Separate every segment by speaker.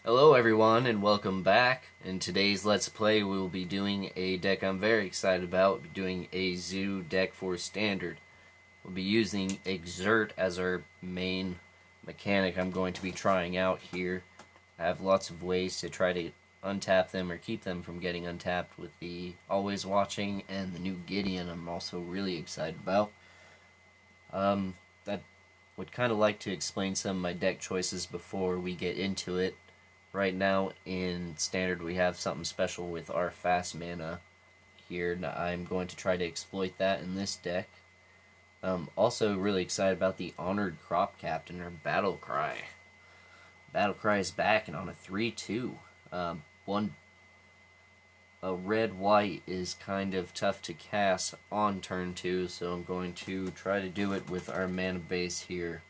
Speaker 1: Hello everyone and welcome back. In today's Let's Play we will be doing a deck I'm very excited about. We'll be doing a Zoo deck for Standard. We'll be using Exert as our main mechanic I'm going to be trying out here. I have lots of ways to try to untap them or keep them from getting untapped with the Always Watching and the new Gideon I'm also really excited about. I would kind of like to explain some of my deck choices before we get into it. Right now in Standard we have something special with our fast mana here. Now, I'm going to try to exploit that in this deck. Also really excited about the Honored Crop Captain, or Battle Cry. Battle Cry is back and on a 3-2. A red-white is kind of tough to cast on turn 2, so I'm going to try to do it with our mana base here.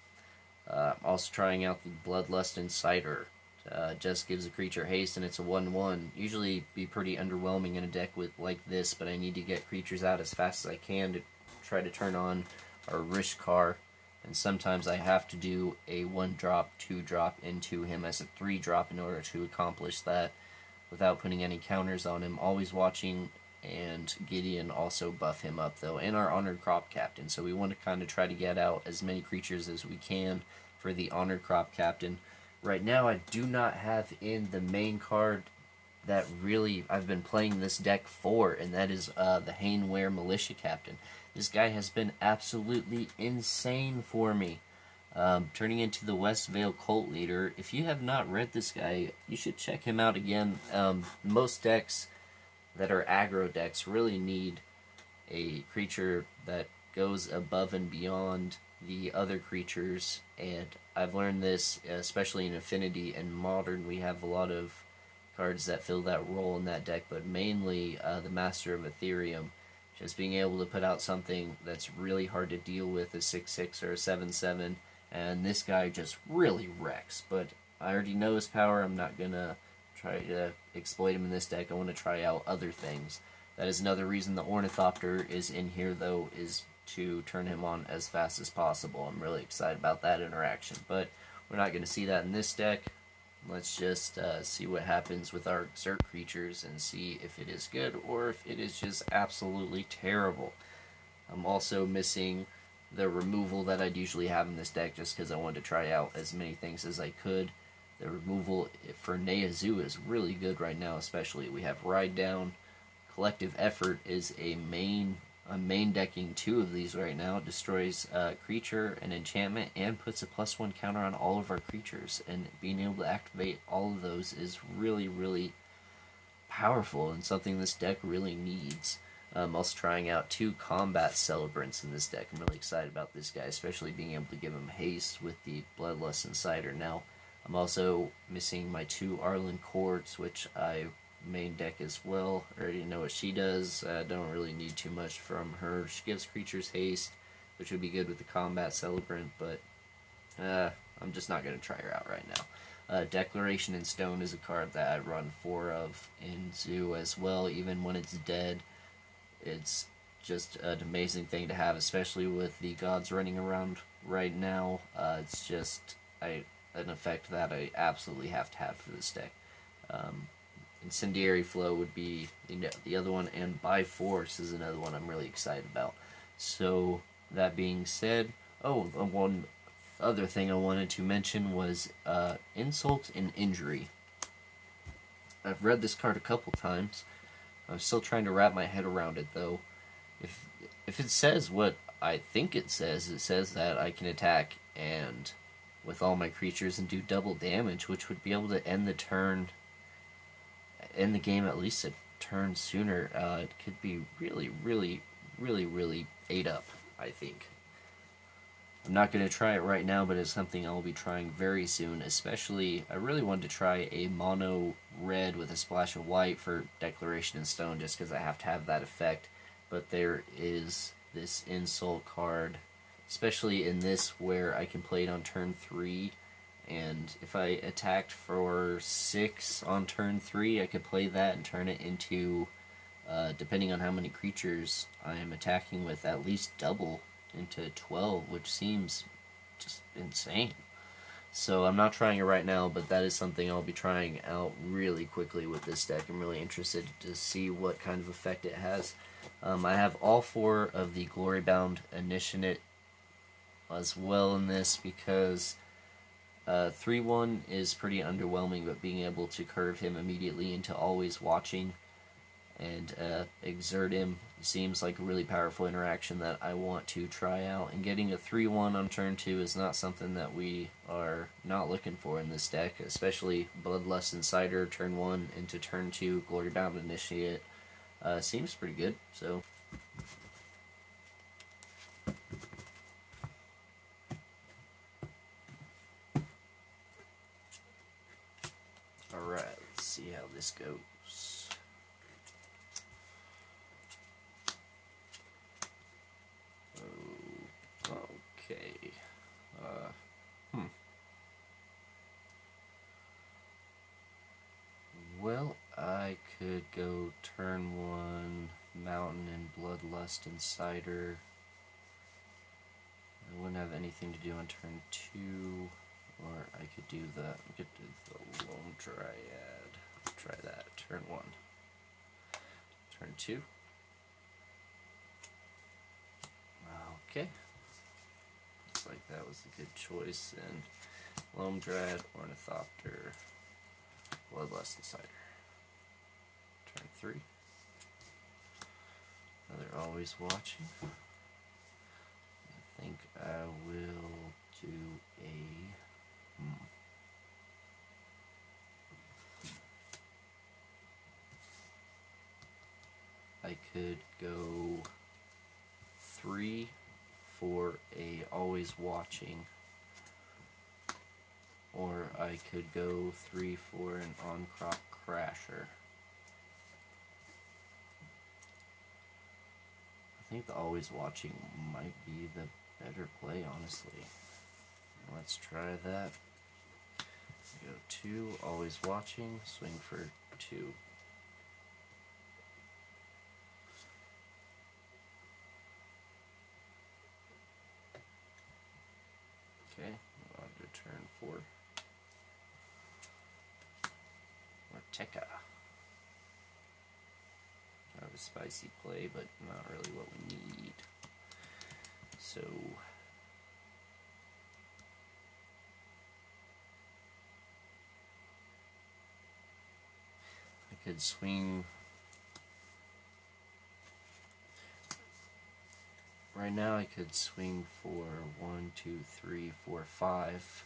Speaker 1: Also trying out the Bloodlust Inciter. Just gives a creature haste and it's a 1/1. Usually be pretty underwhelming in a deck like this, but I need to get creatures out as fast as I can to try to turn on our Rishkar, and sometimes I have to do a 1-drop, 2-drop into him as a 3-drop in order to accomplish that without putting any counters on him. Always Watching and Gideon also buff him up though, and our Honored Crop Captain, so we want to kind of try to get out as many creatures as we can for the Honored Crop Captain. Right now I do not have in the main card that really I've been playing this deck for, and that is the Hainware Militia Captain. This guy has been absolutely insane for me. Turning into the West Vale Cult Leader. If you have not read this guy, you should check him out again. Most decks that are aggro decks really need a creature that goes above and beyond the other creatures, and I've learned this especially in Affinity and Modern. We have a lot of cards that fill that role in that deck, but mainly the Master of Ethereum. Just being able to put out something that's really hard to deal with, a 6/6 or a 7/7, and this guy just really wrecks. But I already know his power. I'm not gonna try to exploit him in this deck. I want to try out other things. That is another reason the Ornithopter is in here, though, is to turn him on as fast as possible. I'm really excited about that interaction, but we're not going to see that in this deck. Let's just see what happens with our Exert creatures and see if it is good or if it is just absolutely terrible. I'm also missing the removal that I'd usually have in this deck just because I wanted to try out as many things as I could. The removal for Naya Zoo is really good right now, especially. We have Ride Down. Collective Effort is a main decking 2 of these right now. It destroys a creature, an enchantment, and puts a +1 counter on all of our creatures. And being able to activate all of those is really, really powerful and something this deck really needs. Also trying out 2 Combat Celebrants in this deck. I'm really excited about this guy, especially being able to give him haste with the Bloodlust Inciter. Now, I'm also missing my 2 Arlen Courts, which I main deck as well. I already know what she does. Don't really need too much from her. She gives creatures haste, which would be good with the Combat Celebrant, but I'm just not going to try her out right now. Declaration in Stone is a card that I run 4 of in Zoo as well. Even when it's dead, it's just an amazing thing to have, especially with the gods running around right now. It's just an effect that I absolutely have to have for this deck. Incendiary Flow would be the other one, and By Force is another one I'm really excited about. So, that being said, one other thing I wanted to mention was Insult and Injury. I've read this card a couple times. I'm still trying to wrap my head around it, though. If it says what I think it says that I can attack and with all my creatures and do double damage, which would be able to end the game at least a turn sooner. It could be really, really, really, really ate up, I think. I'm not going to try it right now, but it's something I'll be trying very soon. Especially, I really wanted to try a mono red with a splash of white for Declaration in Stone, just because I have to have that effect. But there is this Insult card, especially in this, where I can play it on turn 3. And if I attacked for 6 on turn 3, I could play that and turn it into, depending on how many creatures I am attacking with, at least double into 12, which seems just insane. So I'm not trying it right now, but that is something I'll be trying out really quickly with this deck. I'm really interested to see what kind of effect it has. I have all 4 of the Glorybound Initiate as well in this because 3-1 is pretty underwhelming, but being able to curve him immediately into always watching and exert him seems like a really powerful interaction that I want to try out. And getting a 3-1 on turn 2 is not something that we are not looking for in this deck, especially Bloodlust Incitor turn 1 into turn 2 Glorybound Initiate. Seems pretty good, so... Alright, let's see how this goes. Okay. Well, I could go turn 1 Mountain and Bloodlust Incitor. I wouldn't have anything to do on turn 2, or I could do the Loam Dryad. Try that. Turn 1. Turn 2. Okay. Looks like that was a good choice. And Loam Dryad, Ornithopter, Bloodlust Incitor. Turn 3. Now they're always watching. I think I will do a... I could go 3 for a always watching, or I could go 3 for an on-crop crasher. I think the always watching might be the better play, honestly. Let's try that. Go 2, always watching, swing for 2. Okay, on to turn 4. Ortekra. Kind of a spicy play, but not really what we need. So I could swing. Right now I could swing for 1, 2, 3, 4, 5,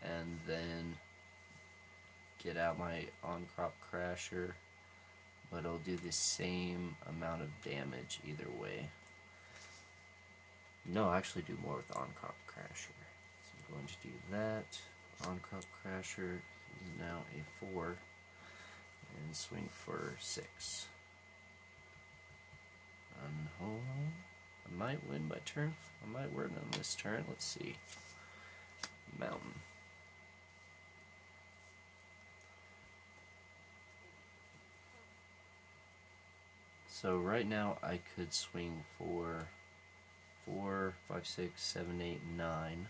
Speaker 1: and then get out my on-crop crasher, but it'll do the same amount of damage either way. No, I'll actually do more with the on-crop crasher. So I'm going to do that. On-crop crasher is now a 4, and swing for 6. Hold on. I might win by turn. I might win on this turn. Let's see. Mountain. So right now I could swing for 4, 5, 6, 7, 8, 9.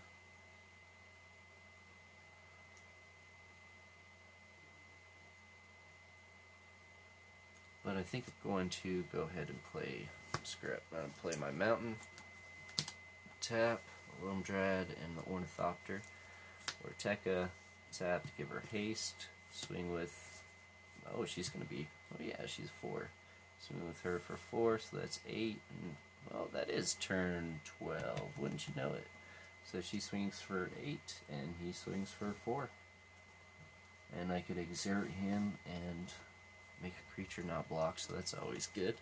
Speaker 1: But I think I'm going to go ahead and play play my Mountain, tap, Loam Dryad, and the Ornithopter. Ortekra, tap to give her haste, swing with, oh, she's going to be, oh yeah, she's 4. Swing with her for 4, so that's 8, and, well, that is turn 12, wouldn't you know it? So she swings for 8, and he swings for 4. And I could exert him and make a creature not block, so that's always good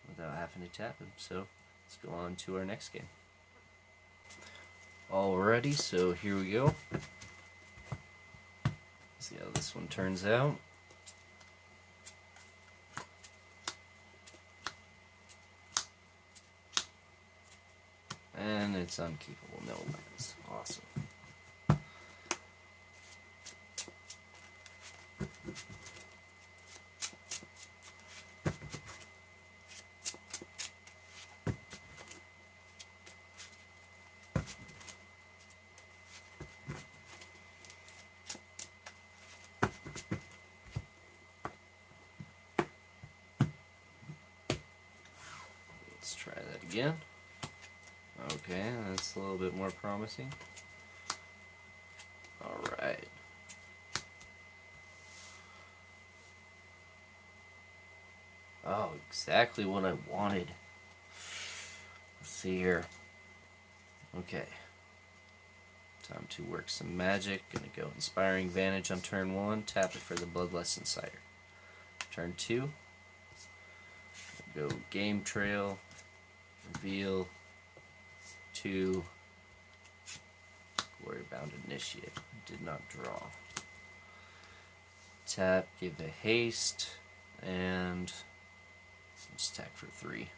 Speaker 1: without having to tap him. So let's go on to our next game. Alrighty, so here we go. See how this one turns out. And it's unkeepable, no lands. Awesome. Let's try that again. Okay, that's a little bit more promising. Alright. Oh, exactly what I wanted. Let's see here. Okay. Time to work some magic. Gonna go Inspiring Vantage on turn 1. Tap it for the Bloodlust Incitor. Turn 2. Go Game Trail. Reveal. 2. Glory Bound Initiate. Did not draw. Tap, give a haste, and just attack for 3.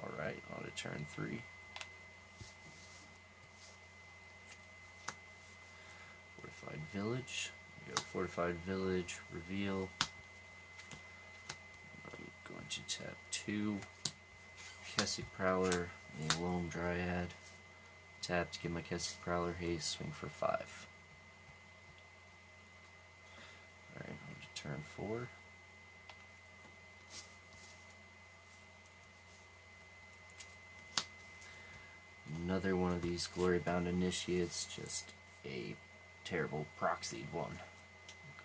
Speaker 1: Alright, on to turn 3. Fortified Village. We go Fortified Village, reveal. I'm going to tap 2. Kessig Prowler, a Loam Dryad. Tap to give my Kessig Prowler haste, swing for 5. Alright, on to turn 4. Another one of these Glory Bound Initiates, just a terrible proxied one.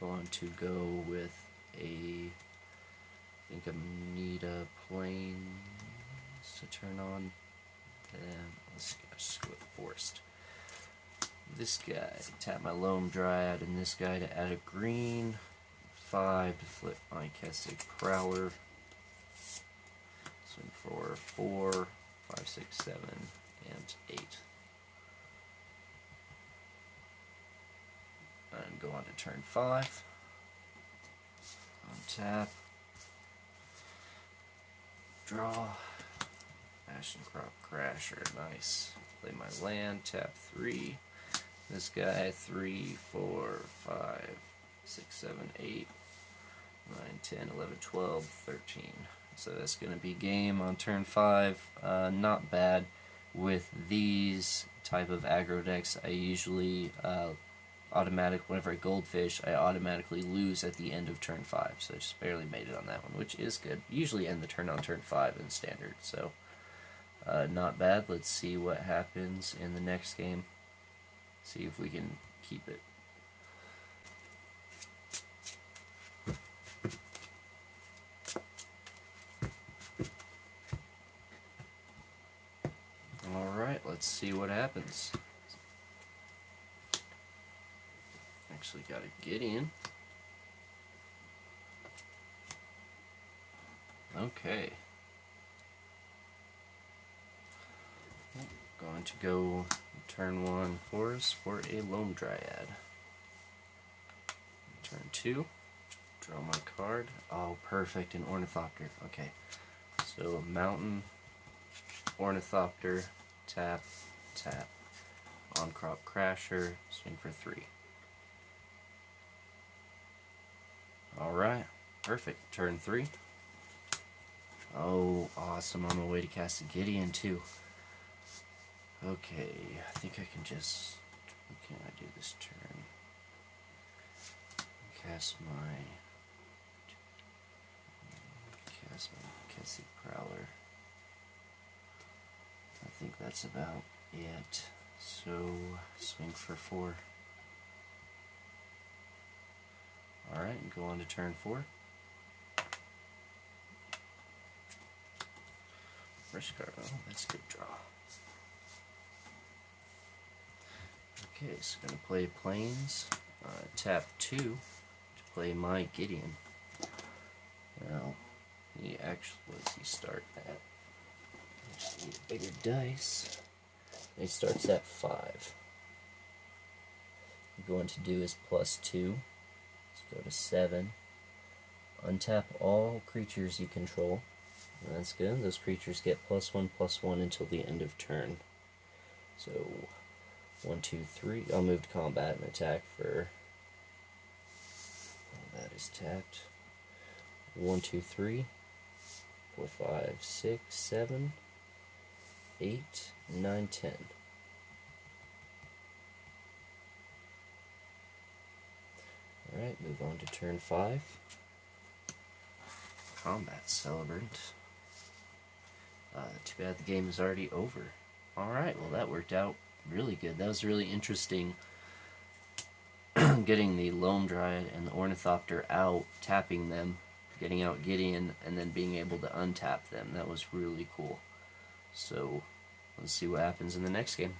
Speaker 1: I'm going to go with I think I need a Plains to turn on. And let's just go with Forest. This guy, tap my Loam Dryad, and this guy to add a green. 5 to flip my Kessig Prowler. Swing for 4, 5, 6, 7, and 8. And go on to turn 5. Untap. Draw. Ashen Crop Crasher, nice. Play my land, tap 3. This guy, 3, 4, 5, 6, 7, 8, 9, 10, 11, 12, 13. So that's going to be game on turn 5. Not bad. With these type of aggro decks, I usually whenever I goldfish, I automatically lose at the end of turn 5. So I just barely made it on that one, which is good. Usually end the turn on turn 5 in standard, so not bad. Let's see what happens in the next game. See if we can keep it. Alright, let's see what happens. Actually got a Gideon. Okay. Going to go turn 1 Forest for a Loam Dryad. Turn 2, draw my card. Oh, perfect, an Ornithopter. Okay, so Mountain, Ornithopter, tap, tap. On Crop Crasher, swing for 3. Alright, perfect. Turn 3. Oh, awesome. On my way to cast a Gideon, too. Okay, I think I can just... What can I do this turn? Cast my Kessig Prowler. I think that's about it. So, swing for 4. Alright, and go on to turn 4. Rishkar, oh, that's a good draw. Okay, so I'm going to play Plains. Tap 2 to play my Gideon. Now, he actually, what does he start at? I just need a bigger dice. He starts at 5. What I'm going to do is +2. Let's go to 7. Untap all creatures you control. That's good. Those creatures get +1/+1 until the end of turn. So 1, 2, 3. I'll move to combat and attack for. That is tapped. 1, 2, 3, 4, 5, 6, 7, 8, 9, 10. Alright, move on to turn 5. Combat Celebrant. Too bad the game is already over. Alright, well that worked out really good. That was really interesting. Getting the Loam Dryad and the Ornithopter out, tapping them, getting out Gideon, and then being able to untap them. That was really cool. So, let's see what happens in the next game.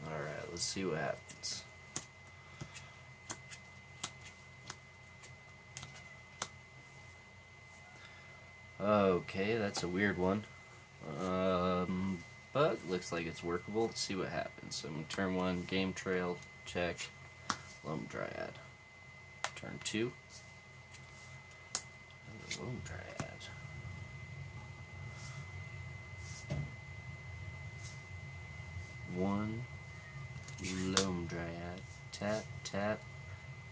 Speaker 1: Alright, let's see what happens. Okay, that's a weird one. But looks like it's workable. Let's see what happens. So I'm going to turn 1, game trail, check, Loam Dryad. Turn 2, Loam Dryad. One, Loam Dryad. Tap, tap,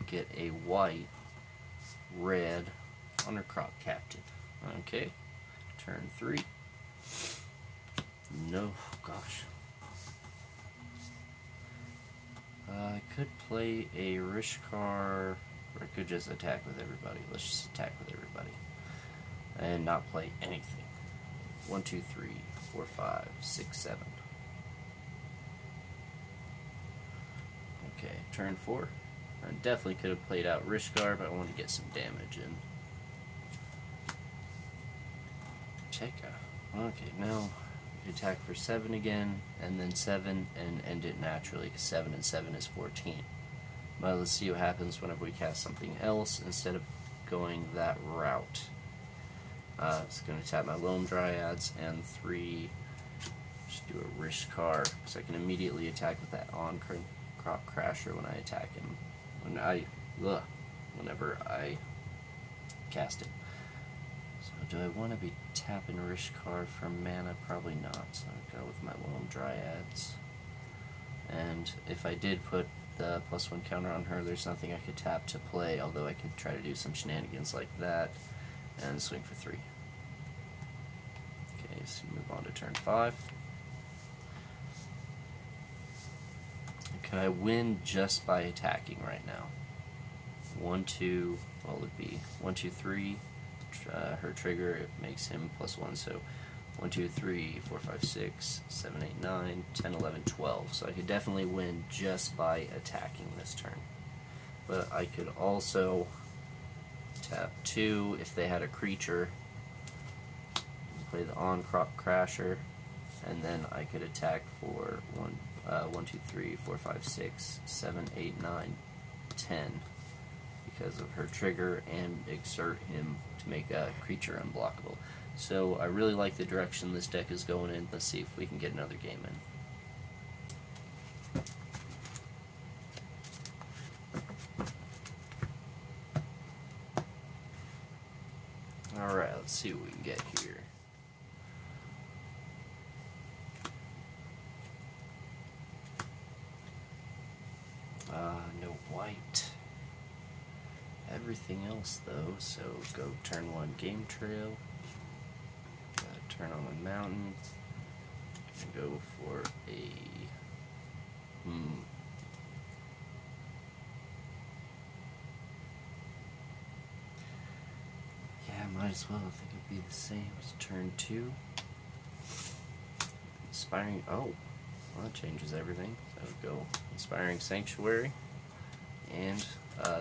Speaker 1: get a white, red, Undercrop Captain. Okay, turn 3. No, gosh. I could play a Rishkar, or I could just attack with everybody. Let's just attack with everybody. And not play anything. 1, 2, 3, 4, 5, 6, 7. Okay, turn 4. I definitely could have played out Rishkar, but I wanted to get some damage in. Okay, now we attack for 7 again, and then 7, and end it naturally, because 7 and 7 is 14. But let's see what happens whenever we cast something else instead of going that route. It's going to tap my Loam Dryads, and 3, just do a Rishkar, so I can immediately attack with that on-crop crasher when I attack him. Whenever I cast it. So do I want to be tapping Rishkar for mana? Probably not, so I'll go with my Loam Dryads. And if I did put the +1 counter on her, there's nothing I could tap to play, although I could try to do some shenanigans like that, and swing for 3. Okay, so move on to turn 5. Can I win just by attacking right now? 1, 2, what would it be? 1, 2, 3. Her trigger, it makes him +1, so 1, 2, 3, 4, 5, 6, 7, 8, 9, 10, 11, 12. So I could definitely win just by attacking this turn. But I could also tap 2 if they had a creature, play the on-crop crasher, and then I could attack for 1, 2, 3, 4, 5, 6, 7, 8, 9, 10. Because of her trigger, and exert him to make a creature unblockable. So I really like the direction this deck is going in. Let's see if we can get another game in. Alright, let's see what we can get here. No white. Everything else though, so go turn 1 game trail, turn on my mountain, and go for a yeah, might as well. I think it'd be the same as turn 2. Inspiring, oh, well, that changes everything. So go Inspiring Sanctuary, and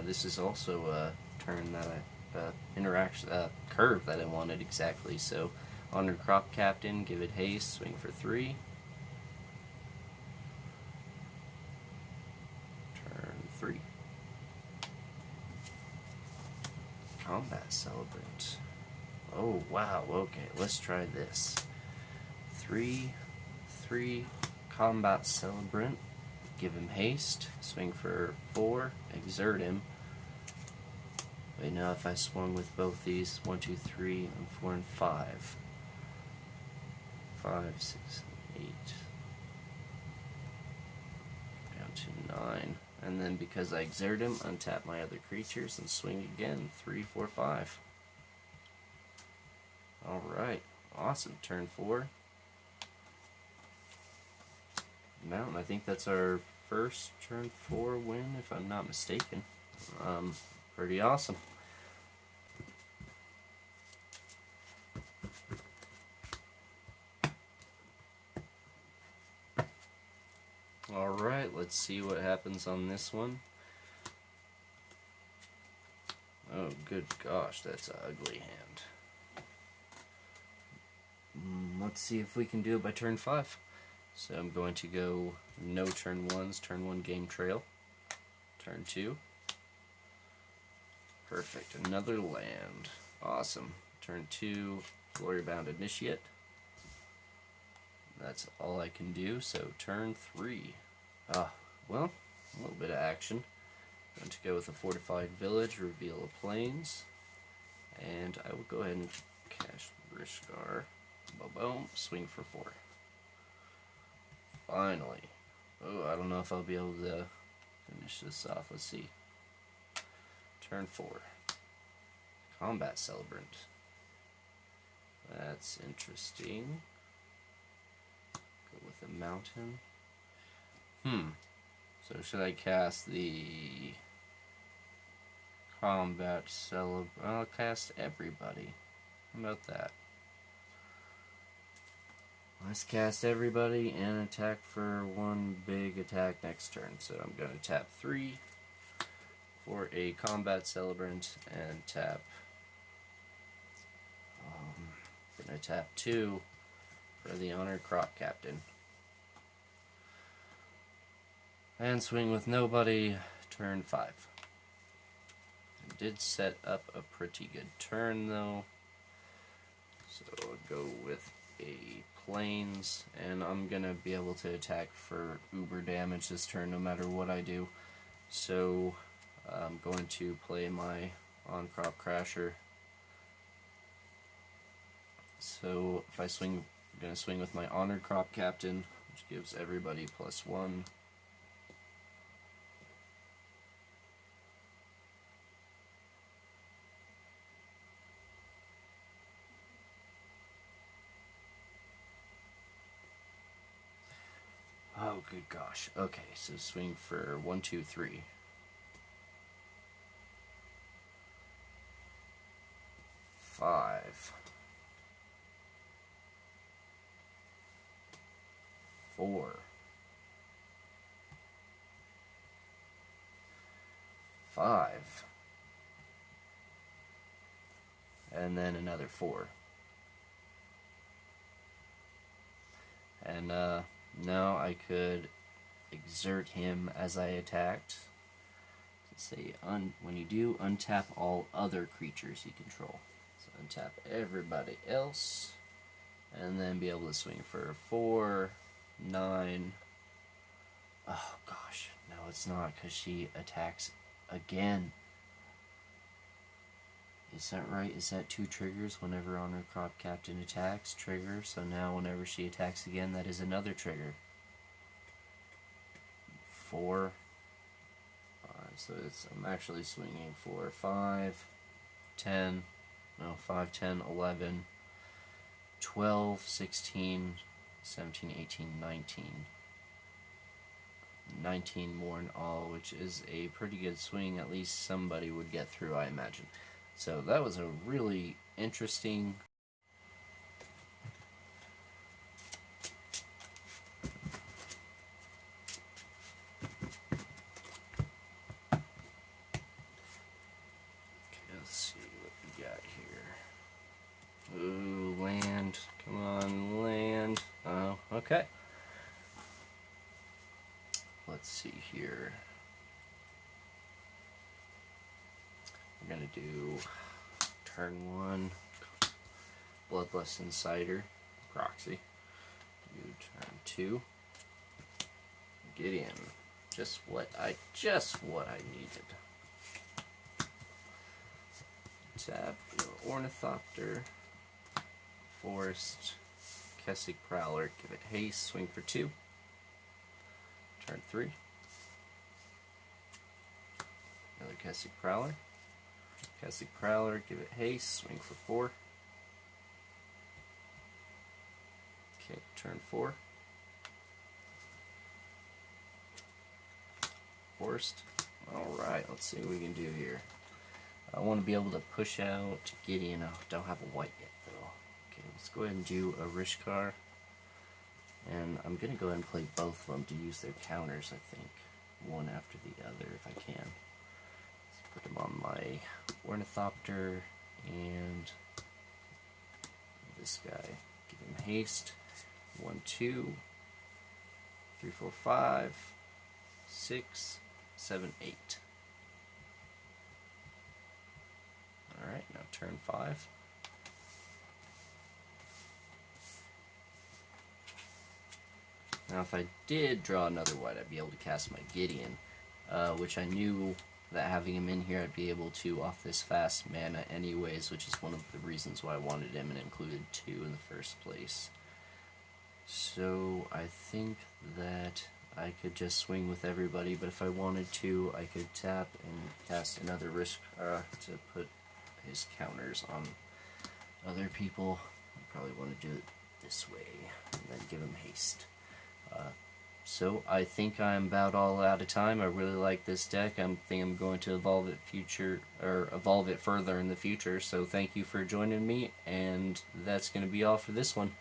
Speaker 1: this is also a turn that curve that I wanted exactly. So Undercrop Captain, give it haste, swing for 3. Turn 3. Combat Celebrant. Oh wow, okay, let's try this. 3, 3, Combat Celebrant. Give him haste, swing for 4, exert him. Wait, now if I swung with both these, 1, 2, 3, and 4, and 5. 5, 6, 8. Down to 9. And then because I exert him, untap my other creatures and swing again. 3, 4, 5. Alright, awesome. Turn 4. Mountain, I think that's our first turn 4 win, if I'm not mistaken. Pretty awesome. Alright, let's see what happens on this one. Oh, good gosh, that's an ugly hand. Let's see if we can do it by turn 5. So I'm going to go no turn 1s, turn 1 game trail. Turn 2. Perfect, another land. Awesome. Turn 2, Glory Bound Initiate. That's all I can do, so turn 3. Well, a little bit of action. I'm going to go with a Fortified Village, reveal a Plains, and I will go ahead and cast Rishkar. Boom, swing for 4. Finally. Oh, I don't know if I'll be able to finish this off. Let's see. Turn 4. Combat Celebrant. That's interesting. Go with a mountain. So should I cast the Combat Celebrant? I'll cast everybody. How about that? Let's cast everybody and attack for 1 big attack next turn. So I'm going to tap 3 for a Combat Celebrant and tap. I'm going to tap 2 for the Honored Crop Captain. And swing with nobody, turn 5. I did set up a pretty good turn though. So I'll go with a Plains, and I'm gonna be able to attack for uber damage this turn no matter what I do. So I'm going to play my on-crop crasher. So if I swing, I'm gonna swing with my Honored Crop Captain, which gives everybody +1. Oh, good gosh. Okay, so swing for 1, 2, 3. 5. 4. 5. And then another 4. And now I could exert him as I attacked. To say when you do, untap all other creatures you control. So untap everybody else, and then be able to swing for 4, 9. Oh gosh, no, it's not, because she attacks again. Is that right? Is that 2 triggers whenever Honored Crop Captain attacks? Trigger. So now whenever she attacks again, that is another trigger. 4. So I'm actually swinging for 5, 10, no, 5, 10, 11, 12, 16, 17, 18, 19. 19 more in all, which is a pretty good swing. At least somebody would get through, I imagine. So that was a really interesting. Okay, let's see what we got here. Ooh, land. Come on, land. Oh, okay. Let's see here. We're going to do turn 1, Bloodlust Inciter, Proxy. Do turn 2, Gideon. Just what I needed. Tap your Ornithopter, Forest, Kessig Prowler, give it haste, swing for 2. Turn 3. Another Kessig Prowler. Kessig Prowler, give it haste, swing for 4. Okay, turn 4. Reinforced. Alright, let's see what we can do here. I want to be able to push out Gideon. I don't have a white yet, though. Okay, let's go ahead and do a Rishkar. And I'm going to go ahead and play both of them to use their counters, I think. One after the other, if I can. Let's put them on my Ornithopter and this guy. Give him haste. 1, 2, 3, 4, 5, 6, 7, 8. Alright, now turn 5. Now if I did draw another white, I'd be able to cast my Gideon, which I knew that having him in here I'd be able to off this fast mana anyways, which is one of the reasons why I wanted him and included 2 in the first place. So I think that I could just swing with everybody, but if I wanted to, I could tap and cast another Rishkar to put his counters on other people. I probably want to do it this way, and then give him haste. So I think I'm about all out of time. I really like this deck. I think I'm going to evolve it further in the future. So thank you for joining me, and that's going to be all for this one.